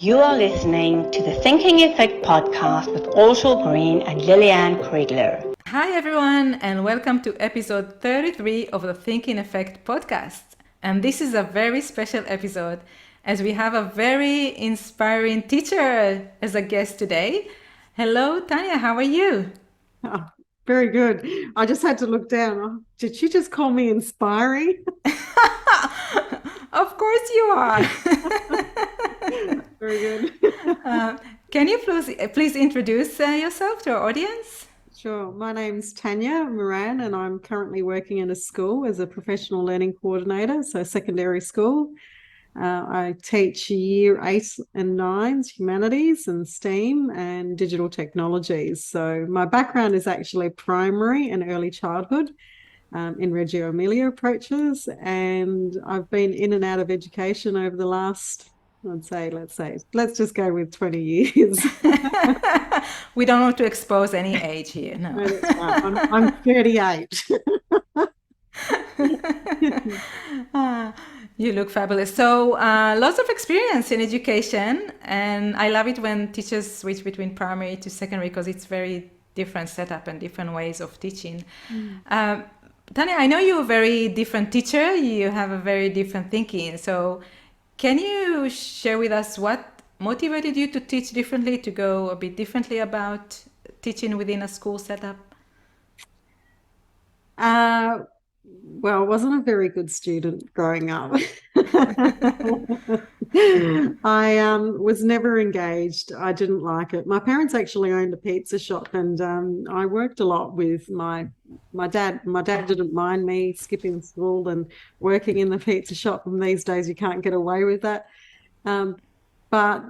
You are listening to the Thinking Effect podcast with Orshel Green and Lillian Kriegler. Hi, everyone, and welcome to episode 33 of the Thinking Effect podcast. And this is a very special episode as we have a very inspiring teacher as a guest today. Hello, Tanya, how are you? Oh, very good. I just had to look down. Oh, did she just call me inspiring? Of course you are. Very good. Can you please introduce yourself to our audience? Sure. My name's Tanya Moran, and I'm currently working in a school as a professional learning coordinator, so secondary school. I teach year 8 and 9's humanities and STEAM and digital technologies. So my background is actually primary and early childhood in Reggio Emilia approaches, and I've been in and out of education over the last, let's just go with 20 years. We don't want to expose any age here. No. I'm 38. You look fabulous. So lots of experience in education, and I love it when teachers switch between primary to secondary because it's very different setup and different ways of teaching. Tanya, I know you're a very different teacher. You have a very different thinking. So can you share with us what motivated you to teach differently, to go a bit differently about teaching within a school setup? Well, I wasn't a very good student growing up. I was never engaged. I didn't like it. My parents actually owned a pizza shop, and I worked a lot with my dad. My dad didn't mind me skipping school and working in the pizza shop, and these days you can't get away with that. But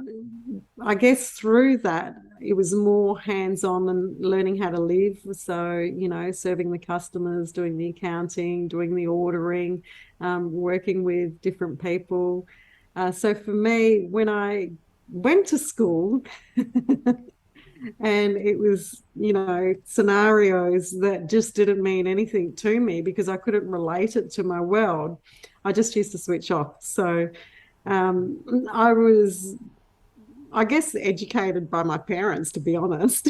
I guess through that, it was more hands-on and learning how to live. So, serving the customers, doing the accounting, doing the ordering, working with different people. So for me, when I went to school and it was, scenarios that just didn't mean anything to me because I couldn't relate it to my world, I just used to switch off. So I was, I guess, educated by my parents, to be honest.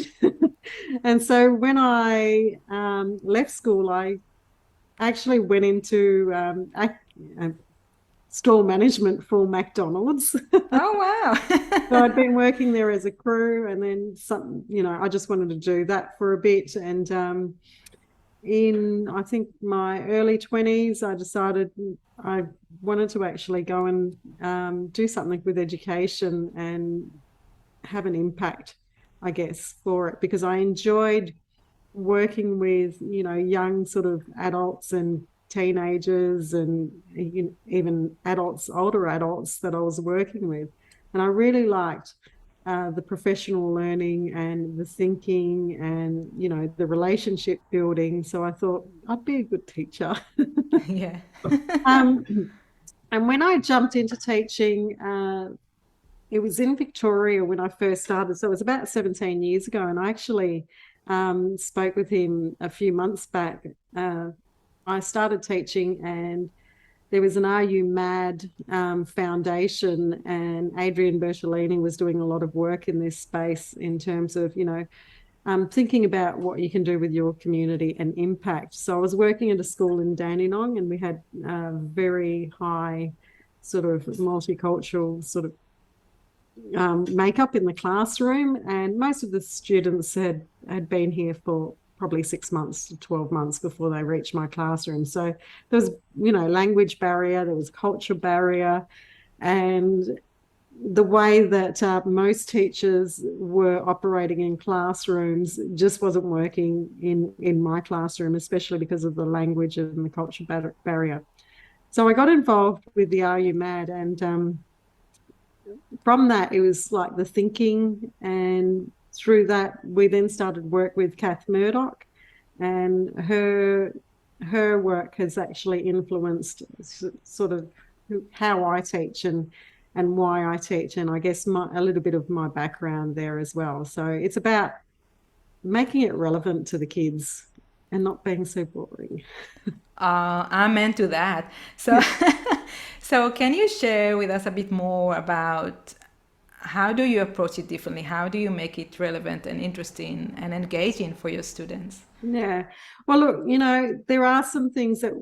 And so when I left school, I actually went into store management for McDonald's. Oh, wow. So I'd been working there as a crew, and then I just wanted to do that for a bit. And in, I think, my early 20s, I decided I wanted to actually go and do something with education and have an impact, I guess, for it, because I enjoyed working with, young sort of adults and teenagers and even adults, older adults that I was working with. And I really liked the professional learning and the thinking and, the relationship building. So I thought I'd be a good teacher. Yeah. And when I jumped into teaching, it was in Victoria when I first started. So it was about 17 years ago. And I actually spoke with him a few months back. I started teaching, and there was an Are You Mad foundation, and Adrian Bertolini was doing a lot of work in this space in terms of, thinking about what you can do with your community and impact. So I was working at a school in Dandenong, and we had very high sort of multicultural sort of makeup in the classroom, and most of the students had been here for probably 6 months to 12 months before they reached my classroom. So there was, language barrier, there was culture barrier, and the way that most teachers were operating in classrooms just wasn't working in my classroom, especially because of the language and the culture barrier. So I got involved with the Are You Mad, and from that, it was like the thinking, and through that, we then started work with Kath Murdoch, and her work has actually influenced sort of how I teach and why I teach, and I guess a little bit of my background there as well. So it's about making it relevant to the kids and not being so boring. I'm into that. So, so can you share with us a bit more about how do you approach it differently? How do you make it relevant and interesting and engaging for your students? Yeah. Well, look, you know, there are some things that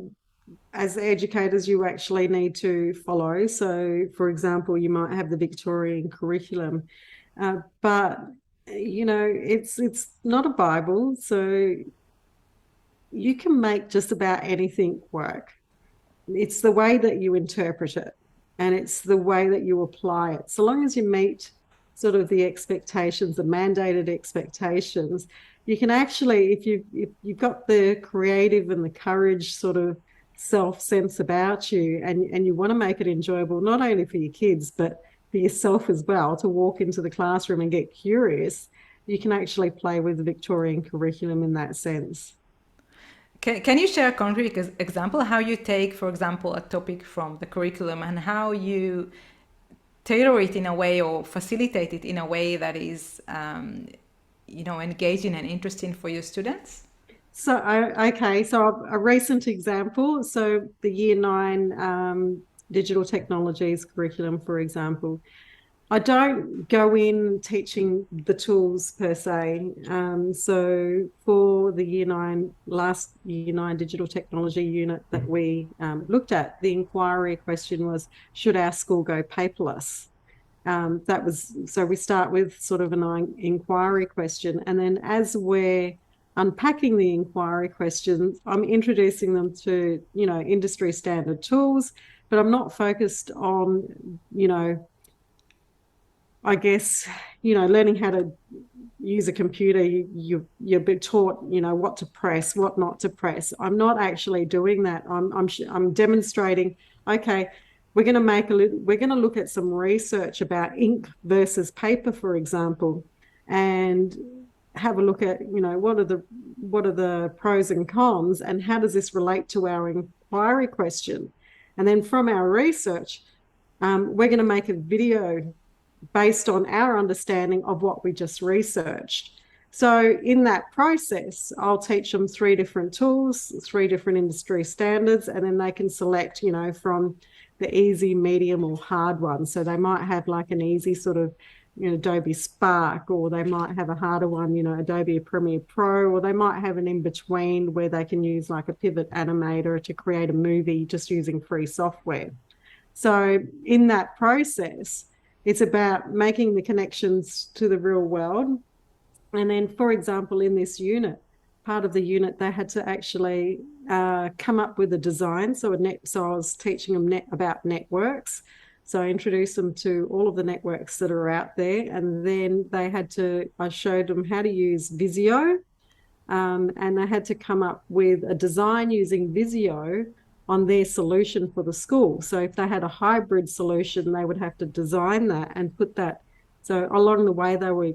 as educators you actually need to follow. So, for example, you might have the Victorian curriculum, but you know, it's not a Bible, so you can make just about anything work. It's the way that you interpret it, and it's the way that you apply it. So long as you meet sort of the expectations, the mandated expectations, you can actually, if you've got the creative and the courage sort of self-sense about you, and you want to make it enjoyable, not only for your kids, but for yourself as well, to walk into the classroom and get curious, you can actually play with the Victorian curriculum in that sense. Can you share a concrete example how you take, for example, a topic from the curriculum and how you tailor it in a way or facilitate it in a way that is, engaging and interesting for your students? So, okay, so a recent example. So, the Year 9 digital technologies curriculum, for example, I don't go in teaching the tools per se. So, for the last Year 9 digital technology unit that we looked at, the inquiry question was, should our school go paperless? So we start with sort of an inquiry question, and then as we're unpacking the inquiry questions, I'm introducing them to, you know, industry standard tools, but I'm not focused on, you know, I guess, you know, learning how to use a computer. You're taught, you know, what to press, what not to press. I'm not actually doing that. I'm demonstrating, okay, we're going to look at some research about ink versus paper, for example, and have a look at, you know, what are the pros and cons, and how does this relate to our inquiry question? And then from our research, we're going to make a video based on our understanding of what we just researched. So in that process, I'll teach them 3 different tools, 3 different industry standards, and then they can select, you know, from the easy, medium, or hard one. So they might have like an easy sort of, you know, Adobe Spark, or they might have a harder one, you know, Adobe Premiere Pro, or they might have an in-between where they can use like a pivot animator to create a movie just using free software. So in that process, it's about making the connections to the real world. And then, for example, in this unit, part of the unit, they had to actually come up with a design. So I was teaching them about networks. So I introduced them to all of the networks that are out there. And then I showed them how to use Visio. And they had to come up with a design using Visio on their solution for the school. So if they had a hybrid solution, they would have to design that and put that. So along the way, they were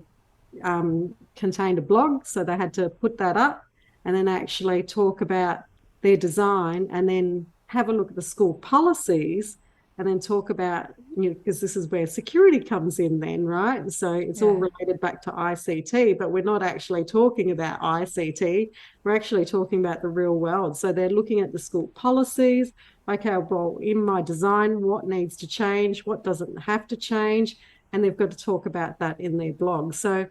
contained a blog, so they had to put that up and then actually talk about their design, and then have a look at the school policies, and then talk about, you know, because this is where security comes in then, right? So it's all related back to ICT, but we're not actually talking about ICT. We're actually talking about the real world. So they're looking at the school policies. Okay, well, in my design, what needs to change? What doesn't have to change? And they've got to talk about that in their blog. So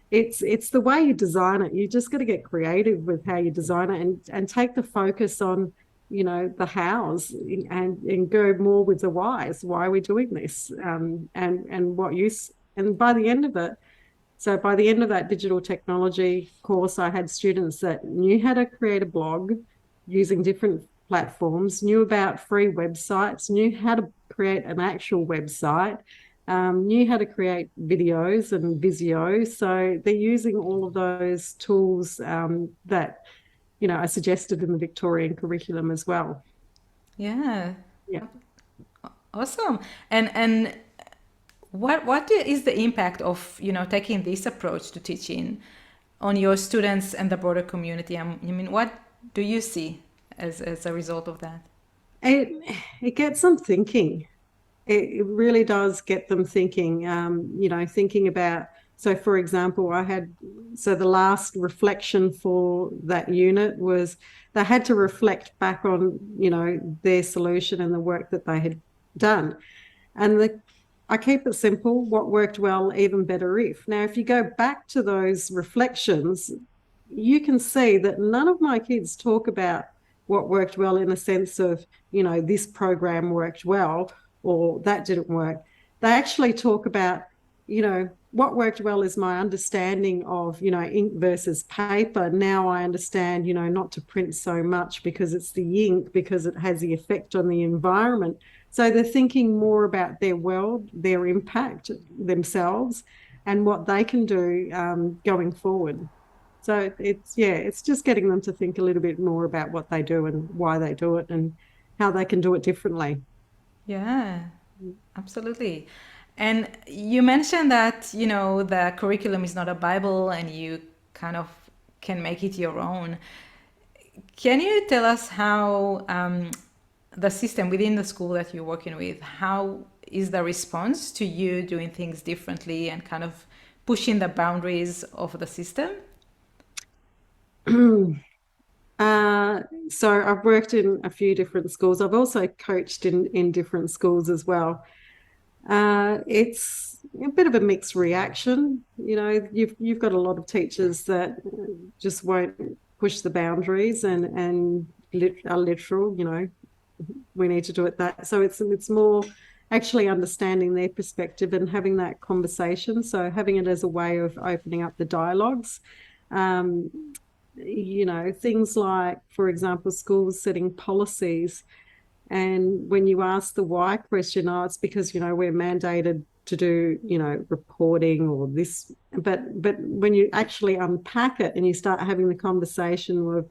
it's the way you design it. You just got to get creative with how you design it, and take the focus on, you know, the hows, and go more with the whys. Why are we doing this? And what use? And by the end of it, so by the end of that digital technology course, I had students that knew how to create a blog using different platforms, knew about free websites, knew how to create an actual website, knew how to create videos and Visio. So they're using all of those tools that, you know, I suggested in the Victorian curriculum as well. Yeah. Yeah. Awesome. And what is the impact of, you know, taking this approach to teaching on your students and the broader community? I mean, what do you see as a result of that? It gets them thinking. It really does get them thinking, you know, thinking about, so for example, the last reflection for that unit was they had to reflect back on, you know, their solution and the work that they had done. And I keep it simple. What worked well, even better if. Now, if you go back to those reflections, you can see that none of my kids talk about what worked well in a sense of, this program worked well or that didn't work. They actually talk about, what worked well is my understanding of, ink versus paper. Now I understand, not to print so much because it's the ink, because it has the effect on the environment. So they're thinking more about their world, their impact themselves, and what they can do going forward. So it's just getting them to think a little bit more about what they do and why they do it and how they can do it differently. Yeah, absolutely. And you mentioned that, the curriculum is not a Bible and you kind of can make it your own. Can you tell us how the system within the school that you're working with, how is the response to you doing things differently and kind of pushing the boundaries of the system? So I've worked in a few different schools. I've also coached in different schools as well. It's a bit of a mixed reaction. You've got a lot of teachers that just won't push the boundaries and are literal. We need to do it that. So it's more actually understanding their perspective and having that conversation. So having it as a way of opening up the dialogues. Things like, for example, schools setting policies. And when you ask the why question, it's because, we're mandated to do, reporting or this. But when you actually unpack it and you start having the conversation with,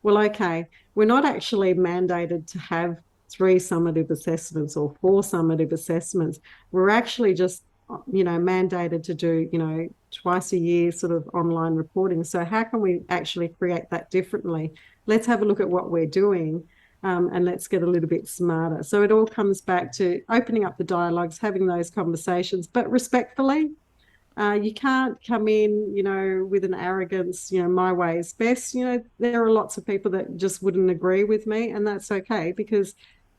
well, okay, we're not actually mandated to have 3 summative assessments or 4 summative assessments. We're actually just, mandated to do, twice a year sort of online reporting. So how can we actually create that differently? Let's have a look at what we're doing. And let's get a little bit smarter. So it all comes back to opening up the dialogues, having those conversations, but respectfully. You can't come in, with an arrogance, my way is best. There are lots of people that just wouldn't agree with me, and that's okay because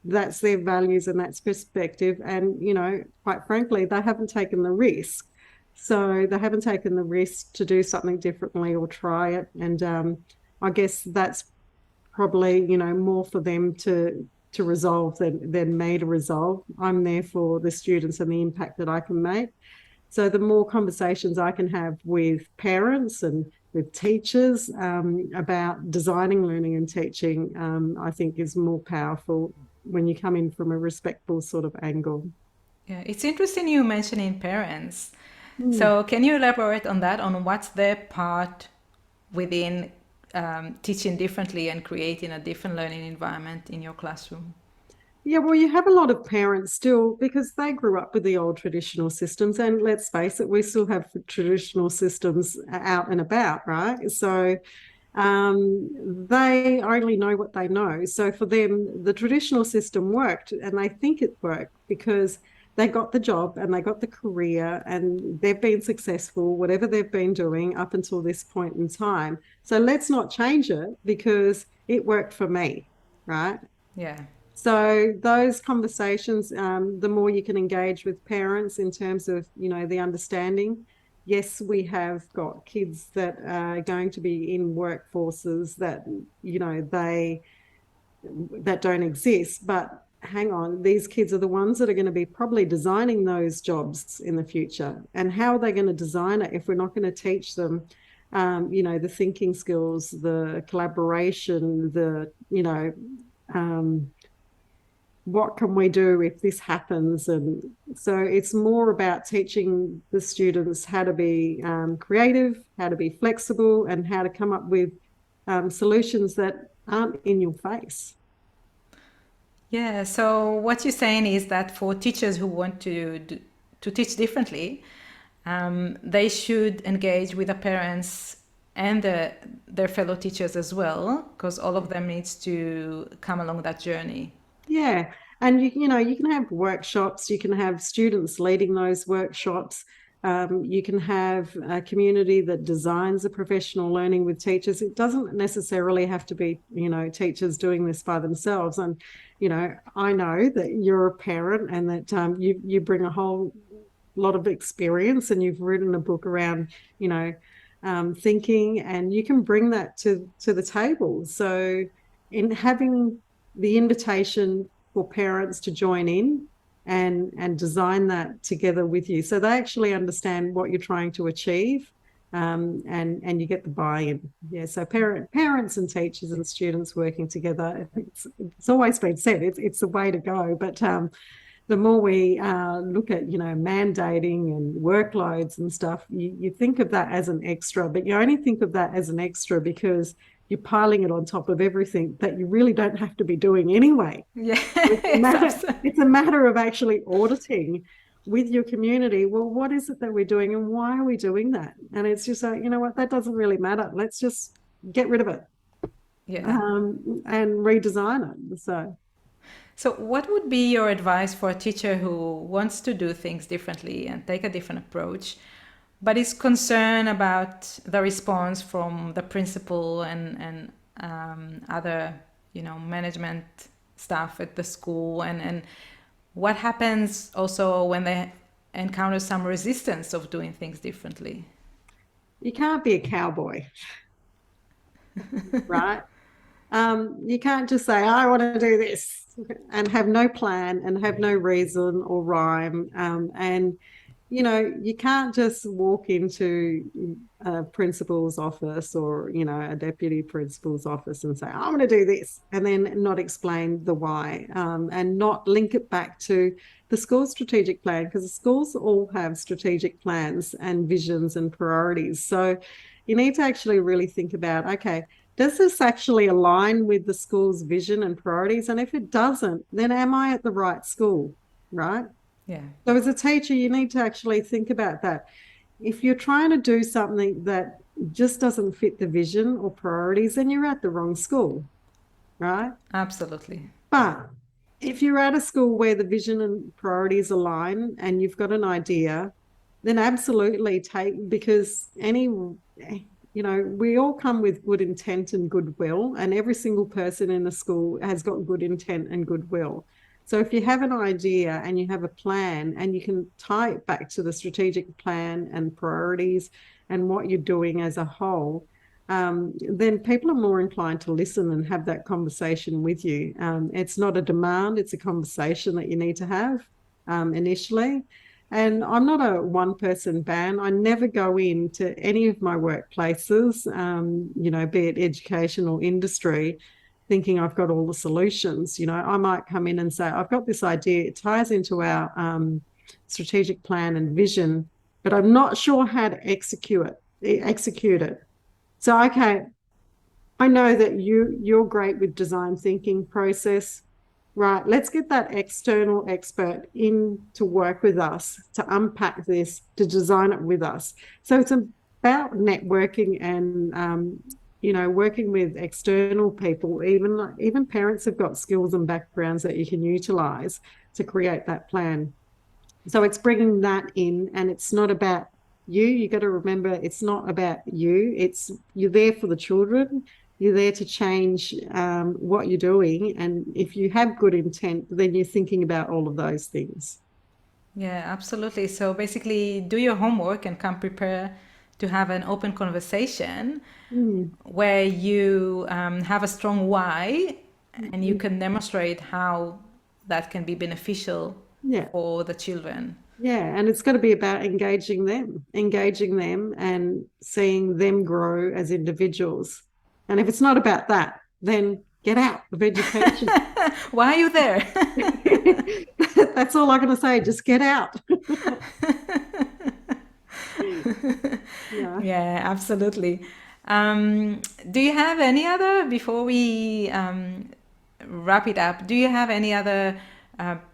that's their values and that's perspective. And, quite frankly, they haven't taken the risk. So they haven't taken the risk to do something differently or try it. And I guess that's probably, more for them to resolve than me to resolve. I'm there for the students and the impact that I can make. So the more conversations I can have with parents and with teachers about designing learning and teaching, I think is more powerful when you come in from a respectful sort of angle. Yeah, it's interesting you mentioning parents. So can you elaborate on that, on what's their part within teaching differently and creating a different learning environment in your classroom? Yeah, well, you have a lot of parents still because they grew up with the old traditional systems. And let's face it, we still have traditional systems out and about, right? So they only know what they know. So for them, the traditional system worked and they think it worked because they got the job and they got the career and they've been successful, whatever they've been doing up until this point in time. So let's not change it because it worked for me, right? Yeah. So those conversations, the more you can engage with parents in terms of, the understanding. Yes, we have got kids that are going to be in workforces that, that don't exist. But hang on, these kids are the ones that are going to be probably designing those jobs in the future. And how are they going to design it if we're not going to teach them, the thinking skills, the collaboration, what can we do if this happens? And so it's more about teaching the students how to be creative, how to be flexible, and how to come up with solutions that aren't in your face. Yeah, so what you're saying is that for teachers who want to teach differently, they should engage with the parents and their fellow teachers as well, because all of them needs to come along that journey. Yeah. And you can have workshops, you can have students leading those workshops. You can have a community that designs a professional learning with teachers. It doesn't necessarily have to be, teachers doing this by themselves. And, I know that you're a parent and that you bring a whole lot of experience, and you've written a book around, thinking, and you can bring that to the table. So in having the invitation for parents to join in and design that together with you, so they actually understand what you're trying to achieve, and you get the buy-in. Yeah, so parents and teachers and students working together, it's always been said, it's the way to go. But the more we look at, mandating and workloads and stuff, you think of that as an extra, but you only think of that as an extra because you're piling it on top of everything that you really don't have to be doing anyway. Yeah, It's a matter of actually auditing with your community. Well, what is it that we're doing and why are we doing that? And it's just like, you know what, that doesn't really matter. Let's just get rid of it, and redesign it. So what would be your advice for a teacher who wants to do things differently and take a different approach, but is concerned about the response from the principal and other, management staff at the school, and what happens also when they encounter some resistance of doing things differently? You can't be a cowboy, right? You can't just say, I want to do this, and have no plan and have no reason or rhyme. And, you can't just walk into a principal's office or, a deputy principal's office and say, I want to do this, and then not explain the why, and not link it back to the school strategic plan, because the schools all have strategic plans and visions and priorities. So you need to actually really think about, okay, does this actually align with the school's vision and priorities? And if it doesn't, then am I at the right school, right? Yeah. So as a teacher, you need to actually think about that. If you're trying to do something that just doesn't fit the vision or priorities, then you're at the wrong school, right? Absolutely. But if you're at a school where the vision and priorities align and you've got an idea, then absolutely take, because we all come with good intent and goodwill, and every single person in the school has got good intent and goodwill. So if you have an idea and you have a plan and you can tie it back to the strategic plan and priorities and what you're doing as a whole, then people are more inclined to listen and have that conversation with you. It's not a demand, it's a conversation that you need to have initially. And I'm not a one-person band. I never go into any of my workplaces, be it education or industry, thinking I've got all the solutions. I might come in and say, I've got this idea. It ties into our strategic plan and vision, but I'm not sure how to execute it. So, okay, I know that you're great with design thinking process. Right, let's get that external expert in to work with us, to unpack this, to design it with us. So it's about networking and, working with external people. Even parents have got skills and backgrounds that you can utilize to create that plan. So it's bringing that in, and it's not about you. You got to remember, it's not about you. You're there for the children. You're there to change what you're doing. And if you have good intent, then you're thinking about all of those things. Yeah, absolutely. So basically, do your homework and come prepared to have an open conversation where you have a strong why, and you can demonstrate how that can be beneficial for the children. Yeah, and it's got to be about engaging them and seeing them grow as individuals. And if it's not about that, then get out of education. Why are you there? That's all I'm going to say. Just get out. Yeah, absolutely. Do you have any other, before we wrap it up, do you have any other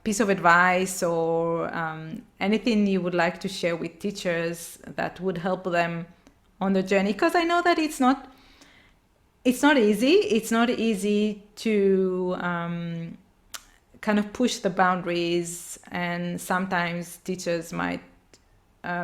piece of advice or anything you would like to share with teachers that would help them on the journey? Because I know that it's not easy. It's not easy to kind of push the boundaries, and sometimes teachers might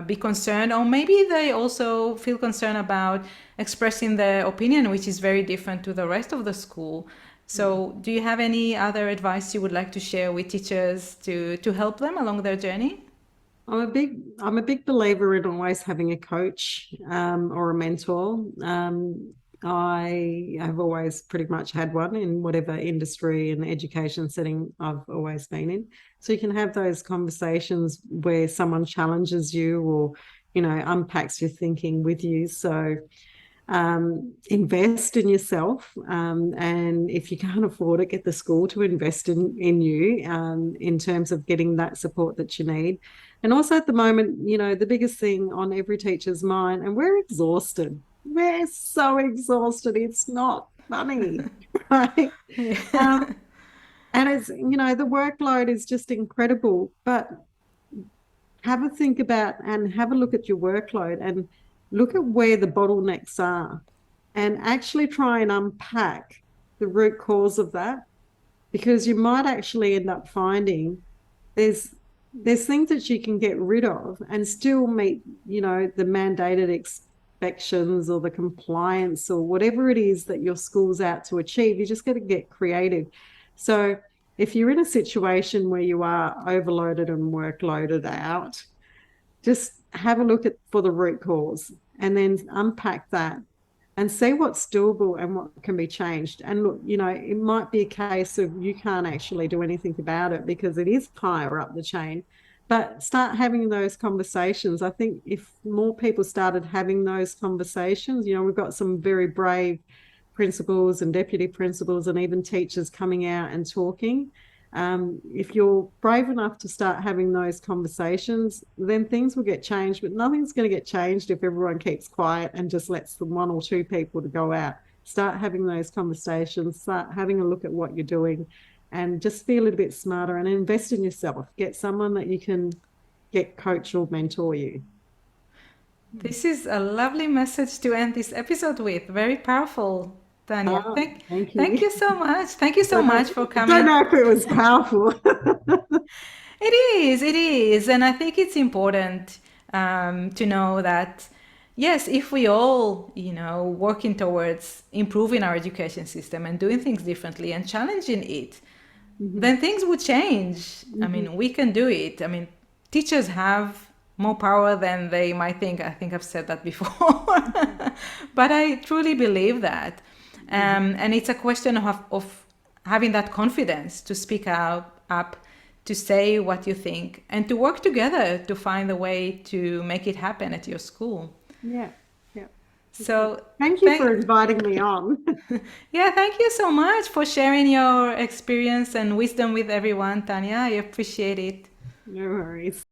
be concerned, or maybe they also feel concerned about expressing their opinion, which is very different to the rest of the school. So do you have any other advice you would like to share with teachers to help them along their journey? I'm a big believer in always having a coach or a mentor. I have always pretty much had one in whatever industry and education setting I've always been in. So you can have those conversations where someone challenges you or, unpacks your thinking with you. So invest in yourself, and if you can't afford it, get the school to invest in you in terms of getting that support that you need. And also at the moment, the biggest thing on every teacher's mind, and we're exhausted. We're so exhausted. It's not funny, right? And it's, the workload is just incredible, but have a think about and have a look at your workload and look at where the bottlenecks are and actually try and unpack the root cause of that, because you might actually end up finding there's things that you can get rid of and still meet, the mandated inspections or the compliance or whatever it is that your school's out to achieve. You just got to get creative. So if you're in a situation where you are overloaded and workloaded out, just have a look for the root cause and then unpack that and see what's doable and what can be changed. And look, it might be a case of you can't actually do anything about it because it is higher up the chain, but start having those conversations. I think if more people started having those conversations, we've got some very brave principals and deputy principals and even teachers coming out and talking. If you're brave enough to start having those conversations, then things will get changed, but nothing's going to get changed if everyone keeps quiet and just lets the one or two people to go out. Start having those conversations, start having a look at what you're doing, and just be a little bit smarter and invest in yourself. Get someone that you can coach or mentor you. This is a lovely message to end this episode with. Very powerful, Tanya. Thank you. Thank you so much. Thank you so much for coming. I don't know if it was powerful. It is. And I think it's important to know that, yes, if we all, working towards improving our education system and doing things differently and challenging it, then things would change. I mean, we can do it. I mean, teachers have more power than they might think. I think I've said that before. But I truly believe that. And it's a question of having that confidence to speak up, to say what you think, and to work together to find a way to make it happen at your school. Yeah. So thank you for inviting me on. Yeah, thank you so much for sharing your experience and wisdom with everyone, Tanya. I appreciate it. No worries.